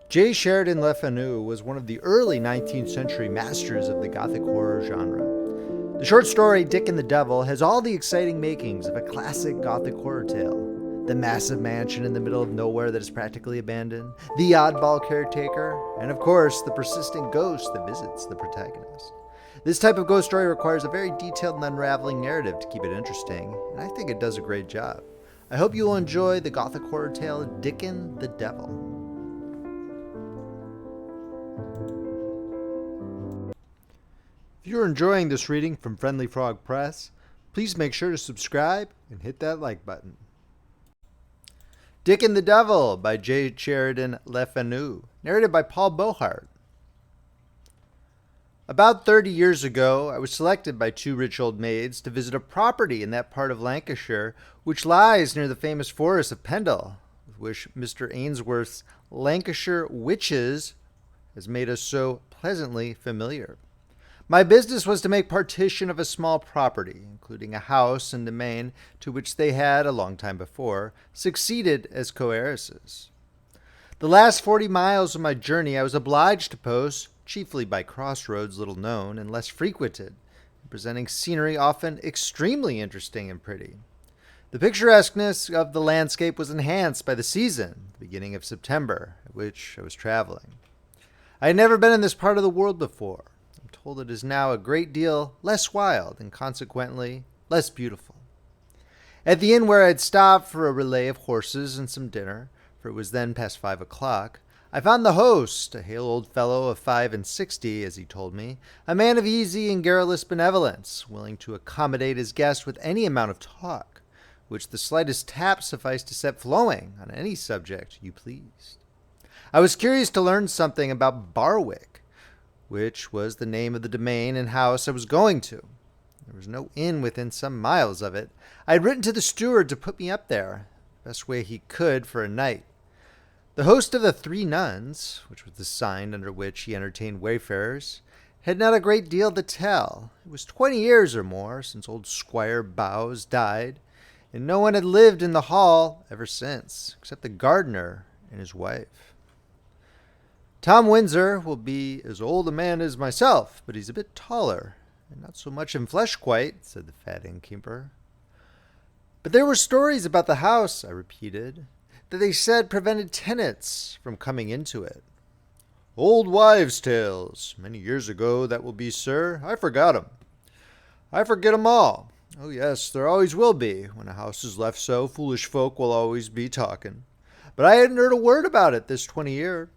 Sheridan Le Fanu was one of the early 19th century masters of the Gothic horror genre. The short story Dickon the Devil has all the exciting makings of a classic Gothic horror tale. The massive mansion in the middle of nowhere that is practically abandoned, the oddball caretaker, and of course, the persistent ghost that visits the protagonist. This type of ghost story requires a very detailed and unraveling narrative to keep it interesting, and I think it does a great job. I hope you will enjoy the Gothic horror tale Dickon the Devil. If you're enjoying this reading from Friendly Frog Press, please make sure to subscribe and hit that like button. Dickon the Devil by Sheridan Le Fanu, narrated by Paul Beauheart. About 30 years ago, I was selected by two rich old maids to visit a property in that part of Lancashire which lies near the famous forest of Pendle, with which Mr. Ainsworth's Lancashire Witches has made us so pleasantly familiar. My business was to make partition of a small property, including a house and domain to which they had, a long time before, succeeded as co-heiresses. The last 40 miles of my journey I was obliged to post, chiefly by crossroads little known and less frequented, presenting scenery often extremely interesting and pretty. The picturesqueness of the landscape was enhanced by the season, the beginning of September, at which I was traveling. I had never been in this part of the world before. I'm told it is now a great deal less wild and consequently less beautiful. At the inn where I had stopped for a relay of horses and some dinner, for it was then past 5 o'clock, I found the host, a hale old fellow of 65, as he told me, a man of easy and garrulous benevolence, willing to accommodate his guest with any amount of talk, which the slightest tap sufficed to set flowing on any subject you pleased. I was curious to learn something about Barwick, which was the name of the domain and house I was going to. There was no inn within some miles of it. I had written to the steward to put me up there, the best way he could for a night. The host of the Three Nuns, which was the sign under which he entertained wayfarers, had not a great deal to tell. It was 20 years or more since old Squire Bowes died, and no one had lived in the hall ever since, except the gardener and his wife. Tom Windsor will be as old a man as myself, but he's a bit taller, and not so much in flesh quite, said the fat innkeeper. But there were stories about the house, I repeated, that they said prevented tenants from coming into it. Old wives' tales, many years ago that will be, sir. I forgot 'em. I forget 'em all. Oh yes, there always will be. When a house is left so, foolish folk will always be talking. But I hadn't heard a word about it this 20 year.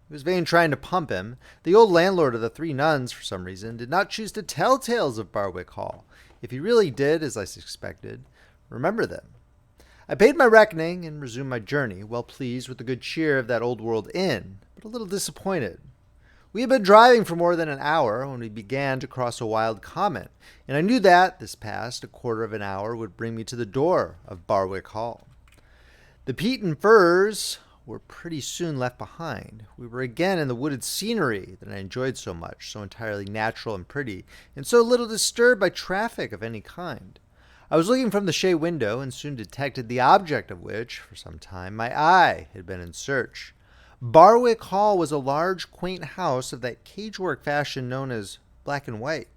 It was vain trying to pump him. The old landlord of the Three Nuns, for some reason, did not choose to tell tales of Barwick Hall, if he really did, as I suspected, remember them. I paid my reckoning and resumed my journey, well pleased with the good cheer of that old-world inn, but a little disappointed. We had been driving for more than an hour when we began to cross a wild common, and I knew that, this past, a quarter of an hour would bring me to the door of Barwick Hall. The peat and firs were pretty soon left behind. We were again in the wooded scenery that I enjoyed so much, so entirely natural and pretty, and so little disturbed by traffic of any kind. I was looking from the shay window and soon detected the object of which, for some time, my eye had been in search. Barwick Hall was a large, quaint house of that cagework fashion known as black and white,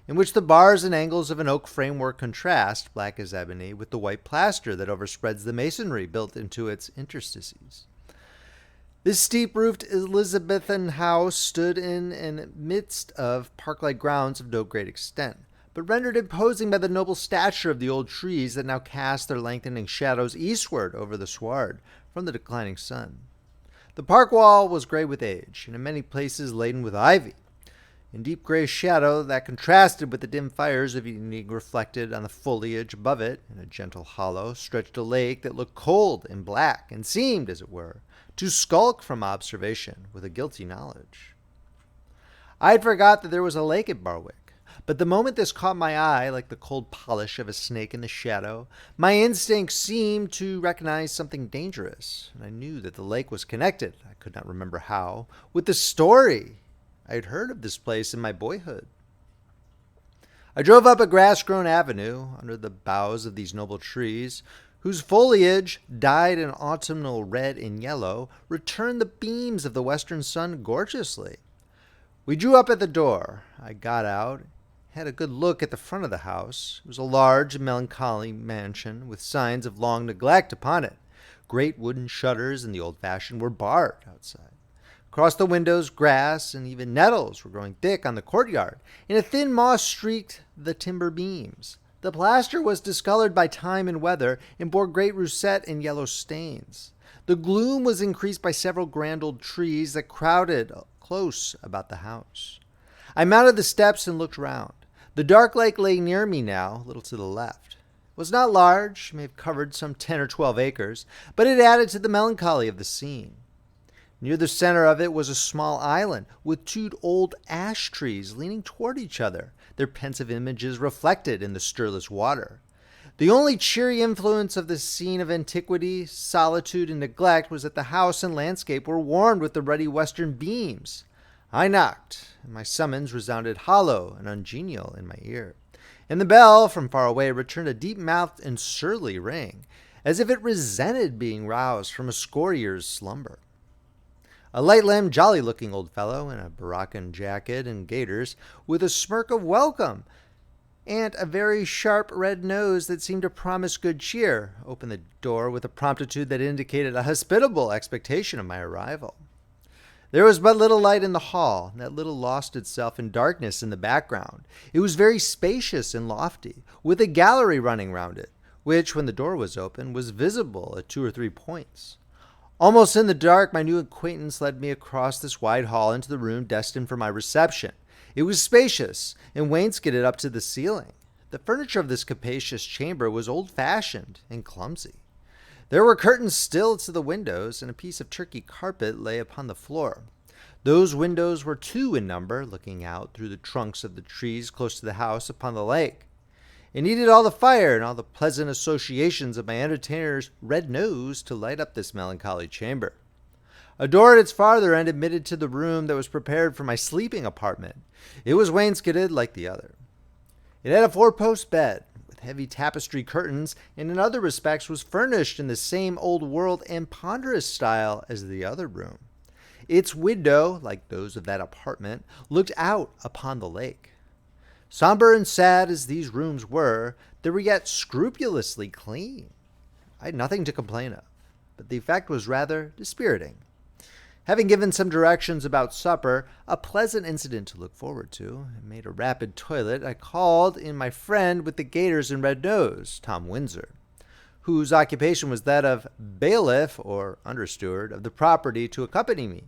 in which the bars and angles of an oak framework contrast, black as ebony, with the white plaster that overspreads the masonry built into its interstices. This steep-roofed Elizabethan house stood in the midst of park-like grounds of no great extent, but rendered imposing by the noble stature of the old trees that now cast their lengthening shadows eastward over the sward from the declining sun. The park wall was gray with age, and in many places laden with ivy. In deep gray shadow that contrasted with the dim fires of evening reflected on the foliage above it, in a gentle hollow, stretched a lake that looked cold and black, and seemed, as it were, to skulk from observation with a guilty knowledge. I had forgot that there was a lake at Barwick, but the moment this caught my eye, like the cold polish of a snake in the shadow, my instinct seemed to recognize something dangerous, and I knew that the lake was connected, I could not remember how, with the story I had heard of this place in my boyhood. I drove up a grass-grown avenue under the boughs of these noble trees, whose foliage, dyed in autumnal red and yellow, returned the beams of the western sun gorgeously. We drew up at the door. I got out, had a good look at the front of the house. It was a large, melancholy mansion with signs of long neglect upon it. Great wooden shutters in the old-fashioned were barred outside. Across the windows, grass and even nettles were growing thick on the courtyard, and a thin moss streaked the timber beams. The plaster was discolored by time and weather and bore great russet and yellow stains. The gloom was increased by several grand old trees that crowded close about the house. I mounted the steps and looked round. The dark lake lay near me now, a little to the left. It was not large, may have covered some 10 or 12 acres, but it added to the melancholy of the scene. Near the center of it was a small island with two old ash trees leaning toward each other, their pensive images reflected in the stirless water. The only cheery influence of this scene of antiquity, solitude, and neglect was that the house and landscape were warmed with the ruddy western beams. I knocked, and my summons resounded hollow and ungenial in my ear. And the bell from far away returned a deep-mouthed and surly ring, as if it resented being roused from a score years' slumber. A light-limbed, jolly-looking old fellow in a Baroccan jacket and gaiters, with a smirk of welcome and a very sharp red nose that seemed to promise good cheer, opened the door with a promptitude that indicated a hospitable expectation of my arrival. There was but little light in the hall, and that little lost itself in darkness in the background. It was very spacious and lofty, with a gallery running round it, which, when the door was open, was visible at 2 or 3 points. Almost in the dark, my new acquaintance led me across this wide hall into the room destined for my reception. It was spacious and wainscoted up to the ceiling. The furniture of this capacious chamber was old-fashioned and clumsy. There were curtains still to the windows, and a piece of Turkey carpet lay upon the floor. Those windows were 2 in number, looking out through the trunks of the trees close to the house upon the lake. It needed all the fire and all the pleasant associations of my entertainer's red nose to light up this melancholy chamber. A door at its farther end admitted to the room that was prepared for my sleeping apartment. It was wainscoted like the other. It had a 4-post bed with heavy tapestry curtains, and in other respects was furnished in the same old-world and ponderous style as the other room. Its window, like those of that apartment, looked out upon the lake. Somber and sad as these rooms were, they were yet scrupulously clean. I had nothing to complain of, but the effect was rather dispiriting. Having given some directions about supper, a pleasant incident to look forward to, and made a rapid toilet, I called in my friend with the gaiters and red nose, Tom Windsor, whose occupation was that of bailiff or understeward of the property, to accompany me,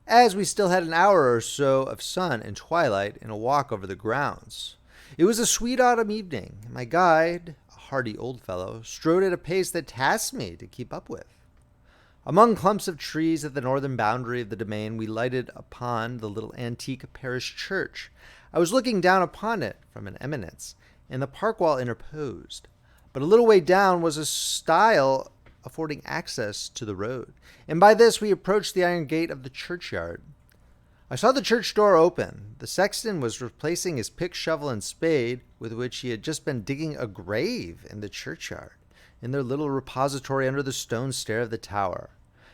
as we still had an hour or so of sun and twilight and a walk over the grounds. It was a sweet autumn evening, and my guide, a hearty old fellow, strode at a pace that tasked me to keep up with. Among clumps of trees at the northern boundary of the domain, we lighted upon the little antique parish church. I was looking down upon it from an eminence, and the park wall interposed. But a little way down was a stile affording access to the road, and by this we approached the iron gate of the churchyard. I saw the church door open. The sexton was replacing his pick, shovel, and spade, with which he had just been digging a grave in the churchyard, in their little repository under the stone stair of the tower.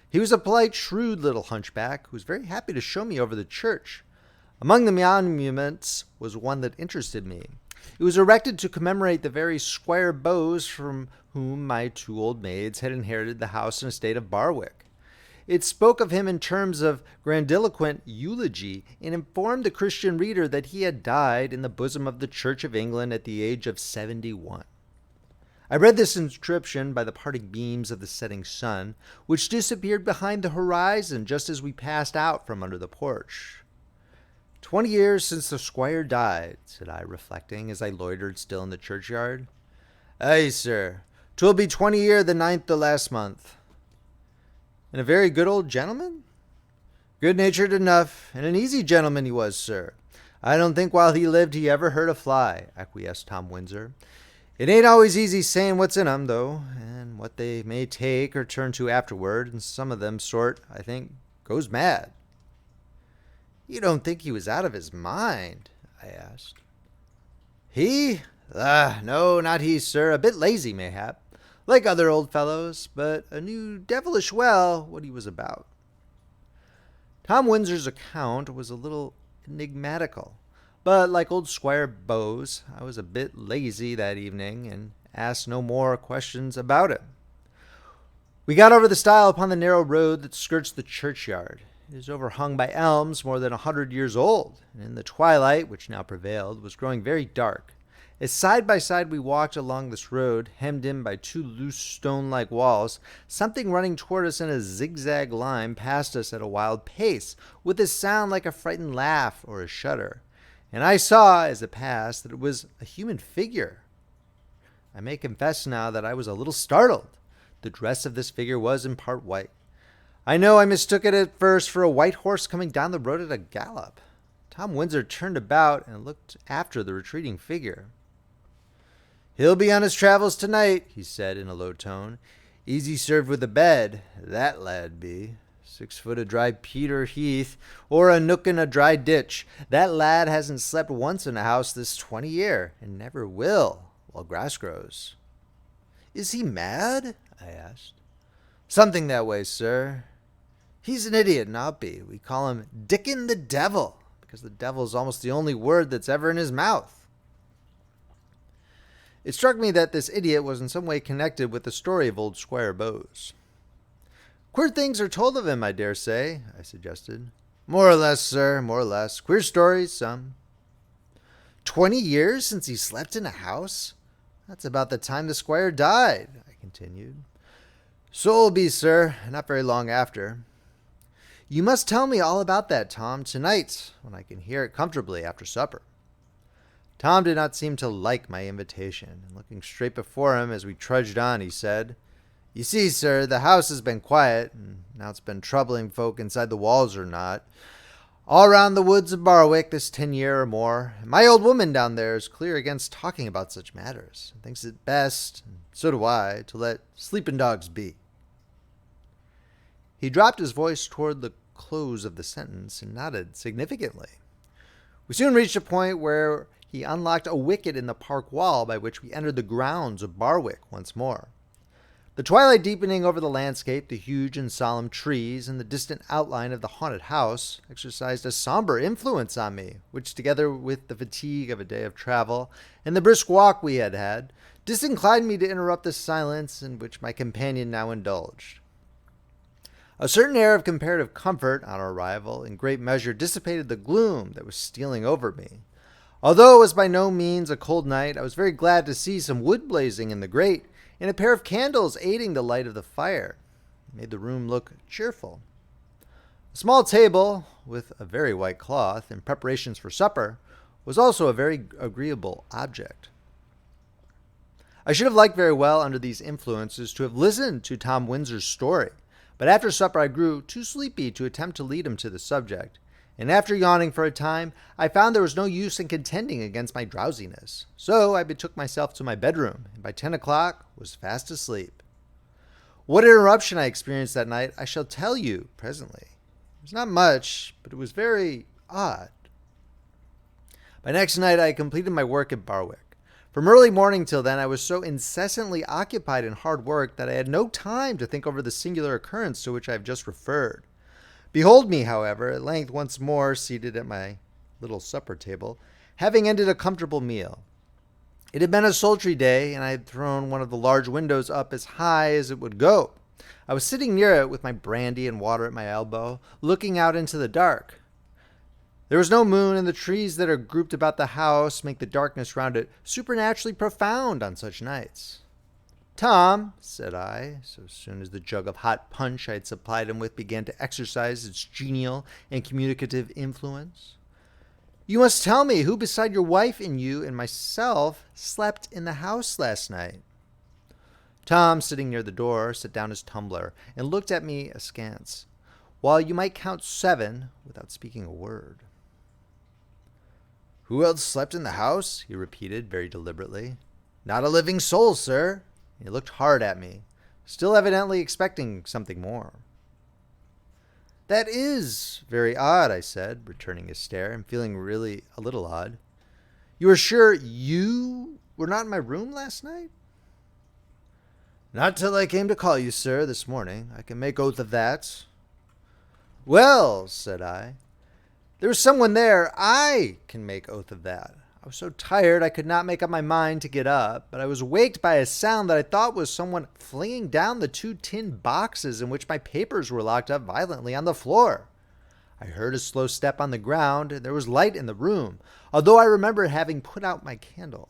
He was a polite, shrewd little hunchback who was very happy to show me over the church. Among the monuments was one that interested me. It was erected to commemorate the very Squire Bowes from whom my 2 old maids had inherited the house and estate of Barwick. It spoke of him in terms of grandiloquent eulogy, and informed the Christian reader that he had died in the bosom of the Church of England at the age of 71. I read this inscription by the parting beams of the setting sun, which disappeared behind the horizon just as we passed out from under the porch. 20 years since the squire died, said I, reflecting, as I loitered still in the churchyard. Aye, sir, 'twill be 20 year the 9th o' last month. And a very good old gentleman? Good-natured enough, and an easy gentleman he was, sir. I don't think while he lived he ever hurt a fly, acquiesced Tom Windsor. It ain't always easy saying what's in 'em, though, and what they may take or turn to afterward, and some of them sort, I think, goes mad. You don't think he was out of his mind? I asked. He? No, not he, sir. A bit lazy, mayhap. like other old fellows, but I knew devilish well what he was about. Tom Windsor's account was a little enigmatical, but like old Squire Bowes, I was a bit lazy that evening and asked no more questions about it. We got over the stile upon the narrow road that skirts the churchyard. It is overhung by elms more than 100 years old, and in the twilight, which now prevailed, was growing very dark. As side by side we walked along this road, hemmed in by two loose stone-like walls, something running toward us in a zigzag line passed us at a wild pace, with a sound like a frightened laugh or a shudder. And I saw, as it passed, that it was a human figure. I may confess now that I was a little startled. The dress of this figure was in part white. I know I mistook it at first for a white horse coming down the road at a gallop. Tom Windsor turned about and looked after the retreating figure. "He'll be on his travels tonight," he said in a low tone. "Easy served with a bed, that lad be. 6 foot of dry peat or heath, or a nook in a dry ditch. That lad hasn't slept once in a house this 20 year, and never will, while grass grows." "Is he mad?" I asked. "Something that way, sir. He's an idiot, not be. We call him Dickon the Devil, because the devil is almost the only word that's ever in his mouth." It struck me that this idiot was in some way connected with the story of old Squire Bowes. "Queer things are told of him, I dare say," I suggested. "More or less, sir, more or less. Queer stories, some." 20 years since he slept in a house? That's about the time the squire died," I continued. "So be, sir, not very long after." "You must tell me all about that, Tom, tonight, when I can hear it comfortably after supper." Tom did not seem to like my invitation, and looking straight before him as we trudged on, he said, "You see, sir, the house has been quiet, and now it's been troubling folk inside the walls or not, all round the woods of Barwick this 10 year or more, and my old woman down there is clear against talking about such matters, and thinks it best, and so do I, to let sleeping dogs be." He dropped his voice toward the close of the sentence and nodded significantly. We soon reached a point where he unlocked a wicket in the park wall by which we entered the grounds of Barwick once more. The twilight deepening over the landscape, the huge and solemn trees, and the distant outline of the haunted house exercised a somber influence on me, which, together with the fatigue of a day of travel and the brisk walk we had had, disinclined me to interrupt the silence in which my companion now indulged. A certain air of comparative comfort on our arrival in great measure dissipated the gloom that was stealing over me. Although it was by no means a cold night, I was very glad to see some wood blazing in the grate, and a pair of candles aiding the light of the fire. It made the room look cheerful. A small table, with a very white cloth, and preparations for supper, was also a very agreeable object. I should have liked very well, under these influences, to have listened to Tom Windsor's story, but after supper I grew too sleepy to attempt to lead him to the subject, and after yawning for a time, I found there was no use in contending against my drowsiness. So I betook myself to my bedroom, and by 10 o'clock was fast asleep. What interruption I experienced that night I shall tell you presently. It was not much, but it was very odd. By next night I had completed my work at Barwick. From early morning till then I was so incessantly occupied in hard work that I had no time to think over the singular occurrence to which I have just referred. Behold me, however, at length once more seated at my little supper table, having ended a comfortable meal. It had been a sultry day, and I had thrown one of the large windows up as high as it would go. I was sitting near it with my brandy and water at my elbow, looking out into the dark. There was no moon, and the trees that are grouped about the house make the darkness round it supernaturally profound on such nights. "Tom," said I, so soon as the jug of hot punch I had supplied him with began to exercise its genial and communicative influence, "you must tell me who beside your wife and you and myself slept in the house last night." Tom, sitting near the door, set down his tumbler and looked at me askance, while you might count 7 without speaking a word. "Who else slept in the house?" he repeated very deliberately. "Not a living soul, sir." He looked hard at me, still evidently expecting something more. "That is very odd," I said, returning his stare and feeling really a little odd. "You are sure you were not in my room last night?" Not till I came to call you, sir, this morning. I can make oath of that. Well, said I, there was someone there. I can make oath of that. I was so tired I could not make up my mind to get up, but I was waked by a sound that I thought was someone flinging down the 2 tin boxes in which my papers were locked up violently on the floor. I heard a slow step on the ground, and there was light in the room, although I remember having put out my candle.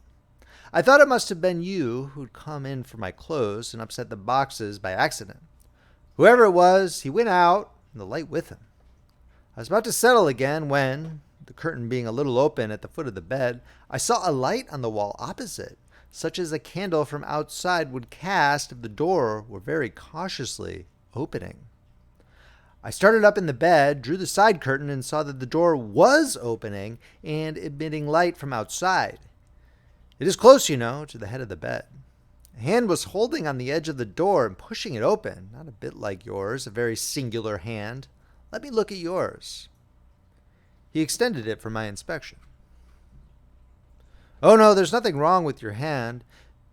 I thought it must have been you who'd come in for my clothes and upset the boxes by accident. Whoever it was, he went out, and the light with him. I was about to settle again when, the curtain being a little open at the foot of the bed, I saw a light on the wall opposite, such as a candle from outside would cast if the door were very cautiously opening. I started up in the bed, drew the side curtain, and saw that the door was opening and emitting light from outside. It is close, you know, to the head of the bed. A hand was holding on the edge of the door and pushing it open, not a bit like yours, a very singular hand. Let me look at yours. He extended it for my inspection. Oh no, there's nothing wrong with your hand.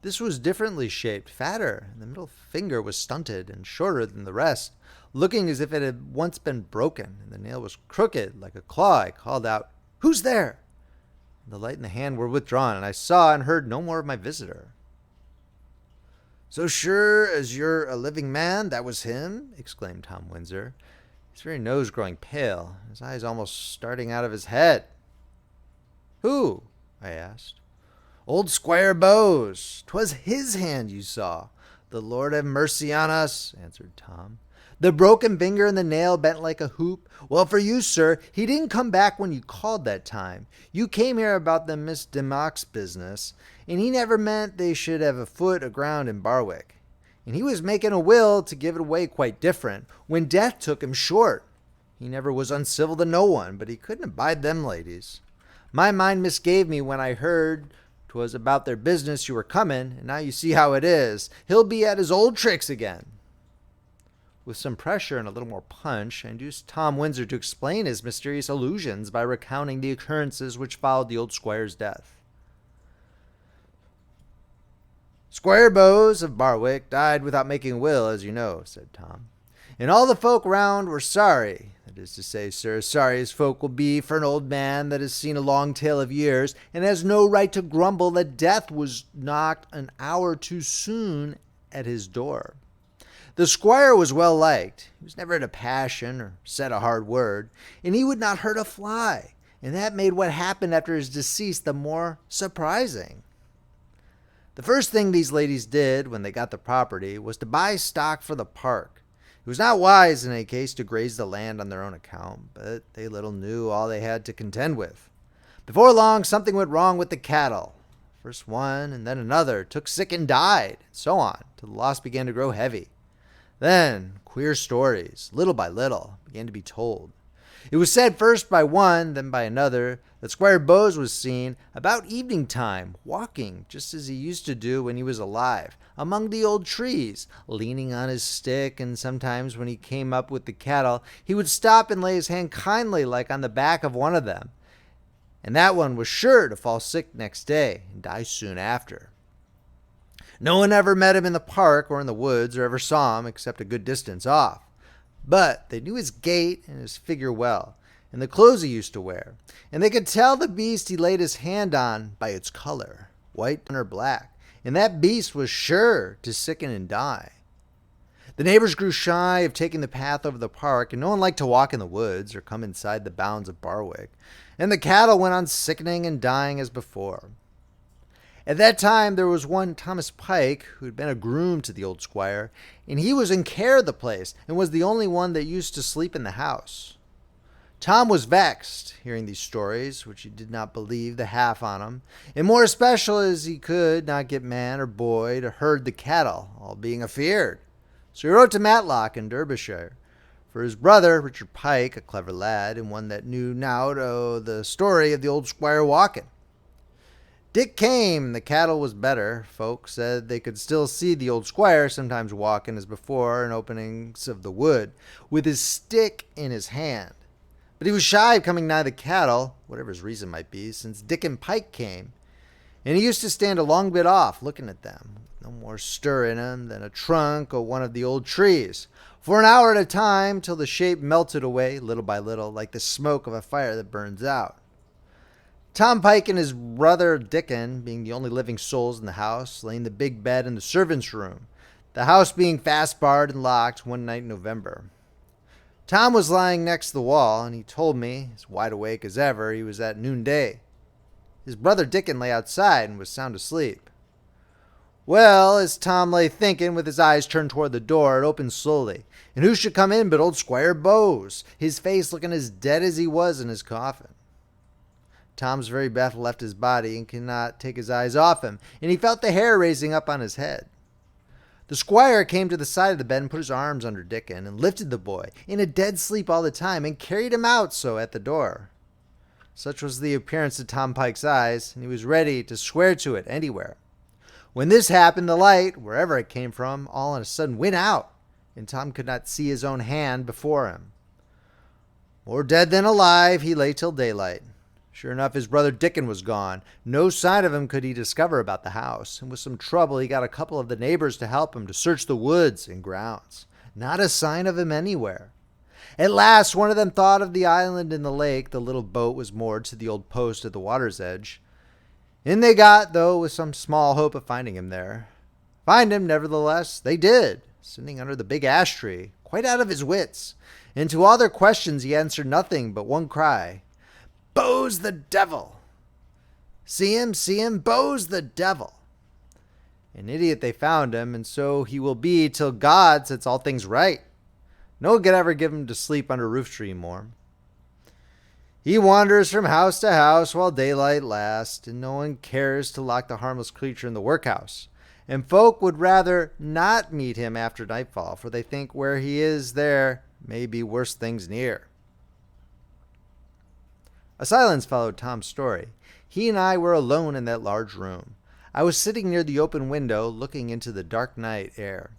This was differently shaped, fatter, and the middle finger was stunted and shorter than the rest, looking as if it had once been broken, and the nail was crooked like a claw. I called out, "Who's there?" The light and the hand were withdrawn, and I saw and heard no more of my visitor. So sure as you're a living man, that was him? Exclaimed Tom Windsor, his very nose growing pale, his eyes almost starting out of his head. Who? I asked. Old Squire Bowes. 'Twas his hand you saw. The Lord have mercy on us, answered Tom. The broken finger and the nail bent like a hoop. Well, for you, sir, he didn't come back when you called that time. You came here about the Miss DeMock's business, and he never meant they should have a foot aground in Barwick. And he was making a will to give it away quite different, when death took him short. He never was uncivil to no one, but he couldn't abide them ladies. My mind misgave me when I heard 'twas about their business you were coming, and now you see how it is. He'll be at his old tricks again. With some pressure and a little more punch, I induced Tom Windsor to explain his mysterious illusions by recounting the occurrences which followed the old squire's death. Squire Bowes of Barwick died without making a will, as you know, said Tom. And all the folk round were sorry. That is to say, sir, sorry as folk will be for an old man that has seen a long tale of years, and has no right to grumble that death was knocked an hour too soon at his door. The squire was well liked. He was never in a passion or said a hard word, and he would not hurt a fly, and that made what happened after his decease the more surprising. The first thing these ladies did when they got the property was to buy stock for the park. It was not wise in any case to graze the land on their own account, but they little knew all they had to contend with. Before long, something went wrong with the cattle. First one and then another took sick and died, and so on, till the loss began to grow heavy. Then, queer stories, little by little, began to be told. It was said first by one, then by another, that Squire Bowes was seen about evening time, walking just as he used to do when he was alive, among the old trees, leaning on his stick, and sometimes when he came up with the cattle, he would stop and lay his hand kindly like on the back of one of them, and that one was sure to fall sick next day and die soon after. No one ever met him in the park or in the woods or ever saw him except a good distance off. But they knew his gait and his figure well, and the clothes he used to wear, and they could tell the beast he laid his hand on by its color, white or black, and that beast was sure to sicken and die. The neighbors grew shy of taking the path over the park, and no one liked to walk in the woods or come inside the bounds of Barwick, and the cattle went on sickening and dying as before. At that time there was one Thomas Pike, who had been a groom to the old squire, and he was in care of the place, and was the only one that used to sleep in the house. Tom was vexed, hearing these stories, which he did not believe the half on 'em, and more especial as he could not get man or boy to herd the cattle, all being afeard. So he wrote to Matlock in Derbyshire, for his brother, Richard Pike, a clever lad, and one that knew nowt o' the story of the old squire walking. Dick came, the cattle was better. Folk said they could still see the old squire sometimes walking as before in openings of the wood, with his stick in his hand. But he was shy of coming nigh the cattle, whatever his reason might be, since Dickon Pike came, and he used to stand a long bit off, looking at them, no more stir in him than a trunk or one of the old trees, for an hour at a time, till the shape melted away, little by little, like the smoke of a fire that burns out. Tom Pike and his brother Dickon, being the only living souls in the house, lay in the big bed in the servants' room, the house being fast barred and locked one night in November. Tom was lying next to the wall, and he told me, as wide awake as ever, he was at noonday. His brother Dickon lay outside and was sound asleep. Well, as Tom lay thinking, with his eyes turned toward the door, it opened slowly, and who should come in but old Squire Bowes, his face looking as dead as he was in his coffin. Tom's very breath left his body and could not take his eyes off him, and he felt the hair raising up on his head. The squire came to the side of the bed and put his arms under Dickon and lifted the boy, in a dead sleep all the time, and carried him out so at the door. Such was the appearance of Tom Pike's eyes, and he was ready to swear to it anywhere. When this happened, the light, wherever it came from, all on a sudden went out, and Tom could not see his own hand before him. More dead than alive, he lay till daylight. Sure enough, his brother Dickon was gone. No sign of him could he discover about the house, and with some trouble he got a couple of the neighbors to help him to search the woods and grounds. Not a sign of him anywhere. At last, one of them thought of the island in the lake. The little boat was moored to the old post at the water's edge. In they got, though, with some small hope of finding him there. Find him, nevertheless, they did, sitting under the big ash tree, quite out of his wits. And to all their questions he answered nothing but one cry, "Bowes the devil! See him, Bowes the devil!" An idiot they found him, and so he will be till God sets all things right. No one could ever give him to sleep under a roof tree more. He wanders from house to house while daylight lasts, and no one cares to lock the harmless creature in the workhouse. And folk would rather not meet him after nightfall, for they think where he is there may be worse things near. A silence followed Tom's story. He and I were alone in that large room. I was sitting near the open window, looking into the dark night air.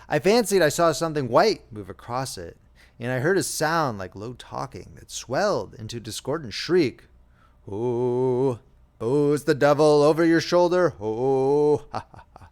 I fancied I saw something white move across it, and I heard a sound like low talking that swelled into a discordant shriek. "Oh, Bowes the devil over your shoulder, oh, ha ha ha."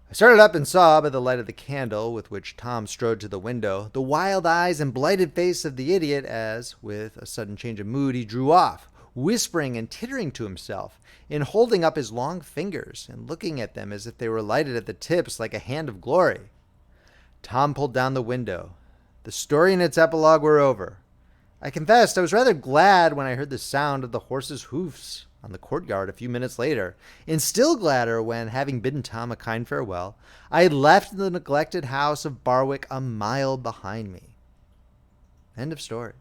I started up and saw, by the light of the candle with which Tom strode to the window, the wild eyes and blighted face of the idiot as, with a sudden change of mood, he drew off, whispering and tittering to himself, and holding up his long fingers and looking at them as if they were lighted at the tips like a hand of glory. Tom pulled down the window. The story and its epilogue were over. I confessed I was rather glad when I heard the sound of the horse's hoofs on the courtyard a few minutes later, and still gladder when, having bidden Tom a kind farewell, I had left the neglected house of Barwick a mile behind me. End of story.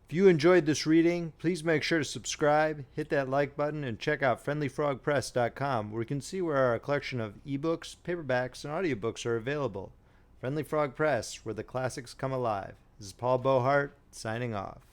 If you enjoyed this reading, please make sure to subscribe, hit that like button, and check out friendlyfrogpress.com, where you can see where our collection of ebooks, paperbacks, and audiobooks are available. Friendly Frog Press, where the classics come alive. This is Paul Beauheart, signing off.